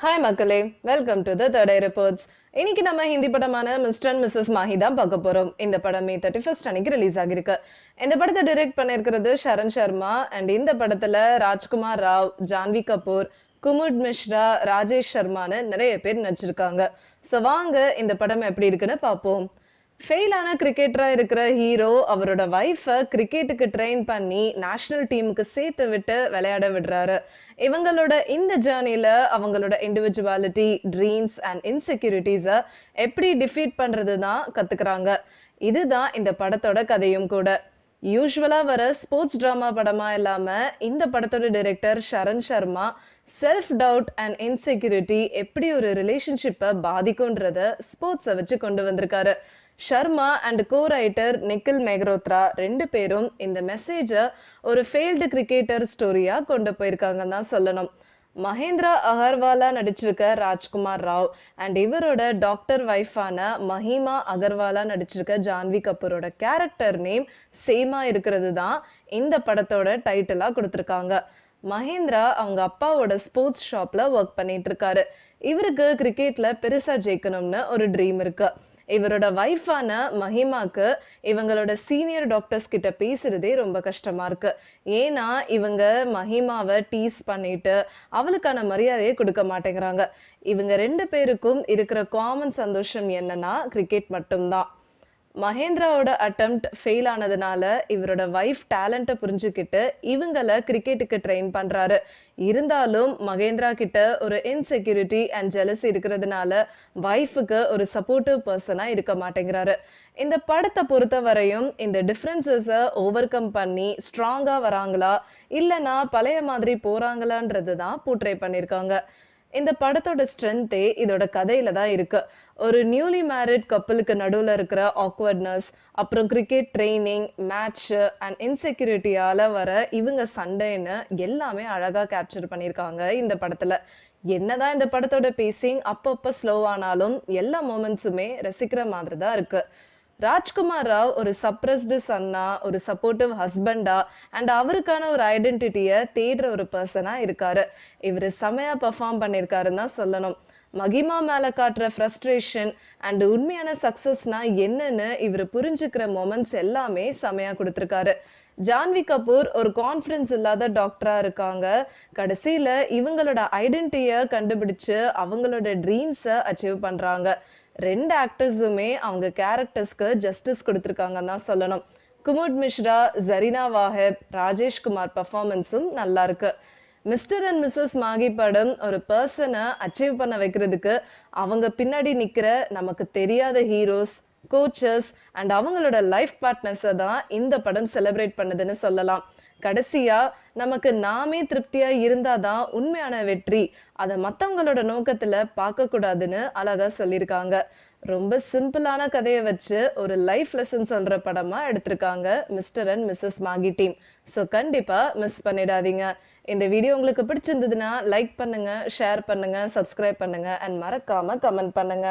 Hi மக்களே, welcome to the third I reports. இன்னைக்கு நம்ம ஹிந்தி படமான மிஸ்டர் அண்ட் மிஸ்ஸஸ் மாஹி தான் பார்க்க போறோம். இந்த படம் மே 31 அன்னைக்கு ரிலீஸ் ஆகிருக்கு. இந்த படத்தை டைரக்ட் பண்ணியிருக்கிறது ஷரண் சர்மா அண்ட் இந்த படத்துல ராஜ்குமார் ராவ், ஜான்வி கபூர், குமுட் மிஸ்ரா, ராஜேஷ் சர்மான்னு நிறைய பேர் நடிச்சிருக்காங்க. ஸோ வாங்க இந்த படம் எப்படி இருக்குன்னு பார்ப்போம். ஃபெயிலான கிரிக்கெட்டரா இருக்கிற ஹீரோ அவரோட வைஃபை கிரிக்கெட்டுக்கு ட்ரெயின் பண்ணி நேஷனல் டீமுக்கு சேர்த்து விட்டு விளையாட விடுறாரு. இவங்களோட இந்த ஜேர்னில அவங்களோட இண்டிவிஜுவாலிட்டி, ட்ரீம்ஸ் அண்ட் இன்செக்யூரிட்டிஸை எப்படி டிஃபீட் பண்றது தான் கத்துக்கிறாங்க. இதுதான் இந்த படத்தோட கதையும் கூட. யூஸ்வலா வர ஸ்போர்ட்ஸ் டிராமா படமா இல்லாம இந்த படத்தோட director Sharan Sharma self doubt and insecurity எப்படி ஒரு ரிலேஷன்ஷிப்பை பாதிக்கும்ன்றத ஸ்போர்ட்ஸை வச்சு கொண்டு வந்திருக்காரு. Sharma and co writer Nikhil Mehrotra ரெண்டு பேரும் இந்த மெசேஜை ஒரு ஃபெயில்டு கிரிக்கெட்டர் ஸ்டோரியா கொண்டு போயிருக்காங்கன்னு தான் சொல்லணும். மகேந்திரா அகர்வாலா நடிச்சிருக்க ராஜ்குமார் ராவ் அண்ட் இவரோட டாக்டர் வைஃபான மஹிமா அகர்வாலா நடிச்சிருக்க ஜான்வி கபூரோட கேரக்டர் நேம் சேமா இருக்கிறது தான் இந்த படத்தோட டைட்டிலா கொடுத்துருக்காங்க. மகேந்திரா அவங்க அப்பாவோட ஸ்போர்ட்ஸ் ஷாப்ல ஒர்க் பண்ணிட்டு இருக்காரு. இவருக்கு கிரிக்கெட்ல பெருசா ஜெயிக்கணும்னு ஒரு ட்ரீம் இருக்கு. இவரோட வைஃபான மஹிமாக்கு இவங்களோட சீனியர் டாக்டர்ஸ் கிட்ட பேசுறதே ரொம்ப கஷ்டமா இருக்கு. ஏன்னா இவங்க மஹிமாவை டீஸ் பண்ணிட்டு அவளுக்கான மரியாதையை கொடுக்க மாட்டேங்கிறாங்க. இவங்க ரெண்டு பேருக்கும் இருக்கிற காமன் சந்தோஷம் என்னன்னா கிரிக்கெட் மட்டும்தான். மகேந்திராவோட அட்டெம்ப்ட் ஃபெயில் ஆனதுனால இவரோட வைஃப் டேலண்ட்டை புரிஞ்சுக்கிட்டு இவங்கள கிரிக்கெட்டுக்கு ட்ரெயின் பண்றாரு. இருந்தாலும் மகேந்திரா கிட்ட ஒரு இன்செக்யூரிட்டி அண்ட் ஜெலசி இருக்கிறதுனால வைஃபுக்கு ஒரு சப்போர்ட்டிவ் பர்சனா இருக்க மாட்டேங்கிறாரு. இந்த படத்தை பொறுத்த வரையும் இந்த டிஃப்ரென்சஸை ஓவர் கம் பண்ணி ஸ்ட்ராங்கா வராங்களா இல்லைன்னா பழைய மாதிரி போறாங்களான்றது தான் போர்ட்ரே பண்ணியிருக்காங்க. இந்த படத்தோட ஸ்ட்ரென்த்தே இதோட கதையில தான் இருக்கு. ஒரு நியூலி மேரிட் கப்பலுக்கு நடுவில் இருக்கிற ஆக்வர்ட்னஸ், அப்புறம் கிரிக்கெட் ட்ரைனிங், மேட்ச் அண்ட் இன்செக்யூரிட்டியால வர இவங்க சண்டைன்னு எல்லாமே அழகா கேப்சர் பண்ணியிருக்காங்க இந்த படத்துல. என்னதான் இந்த படத்தோட பேசிங் அப்பப்போ ஸ்லோவானாலும் எல்லா மூமெண்ட்ஸுமே ரசிக்கிற மாதிரி தான் இருக்கு. ராஜ்குமார் ராவ் ஒரு சப்ரஸ்டு சன்னா, ஒரு சப்போர்ட்டிவ் ஹஸ்பண்டா அண்ட் அவருக்கான ஒரு ஐடென்டிட்டியை தேடுற ஒரு பர்சனா இருக்காரு. இவர் செமையா பெர்ஃபார்ம் பண்ணியிருக்காருன்னு தான் சொல்லணும். மகிமா மேல காட்டுற ஃப்ரஸ்ட்ரேஷன் அண்ட் உண்மையான சக்சஸ்னா என்னன்னு இவர் புரிஞ்சுக்கிற மொமெண்ட்ஸ் எல்லாமே செமையா கொடுத்துருக்காரு. ஜான்வி கபூர் ஒரு கான்ஃபிடன்ஸ் இல்லாத டாக்டரா இருக்காங்க. கடைசியில இவங்களோட ஐடென்டிட்டியை கண்டுபிடிச்சு அவங்களோட ட்ரீம்ஸை அச்சீவ் பண்றாங்க. ரெண்டு ஆக்டர்ஸுமே அவங்க கேரக்டர்ஸ்க்கு ஜஸ்டிஸ் கொடுத்துருக்காங்கன்னு தான் சொல்லணும். குமுட் மிஸ்ரா, ஜரீனா வாஹிப், ராஜேஷ் குமார் பர்ஃபார்மன்ஸும் நல்லா இருக்கு. மிஸ்டர் அண்ட் மிஸ்ஸஸ் மாகி படம் ஒரு பர்சனை அச்சீவ் பண்ண வைக்கிறதுக்கு அவங்க பின்னாடி நிற்கிற நமக்கு தெரியாத ஹீரோஸ், கோச்சஸ் அண்ட் அவங்களோட லைஃப் பார்ட்னர்ஸை தான் இந்த படம் செலிப்ரேட் பண்ணுதுன்னு சொல்லலாம். கடைசியா நமக்கு நாமே திருப்தியா இருந்தாதான் உண்மையான வெற்றி, அதை மற்றவங்களோட நோக்கத்துல பார்க்க கூடாதுன்னு அழகா சொல்லியிருக்காங்க. ரொம்ப சிம்பிளான கதையை வச்சு ஒரு லைஃப் லெசன் சொல்ற படமா எடுத்திருக்காங்க mister and missus Maggi team. So கண்டிப்பா மிஸ் பண்ணிடாதீங்க. இந்த வீடியோ உங்களுக்கு பிடிச்சிருந்ததுன்னா லைக் பண்ணுங்க, ஷேர் பண்ணுங்க, சப்ஸ்கிரைப் பண்ணுங்க அண்ட் மறக்காம கமெண்ட் பண்ணுங்க.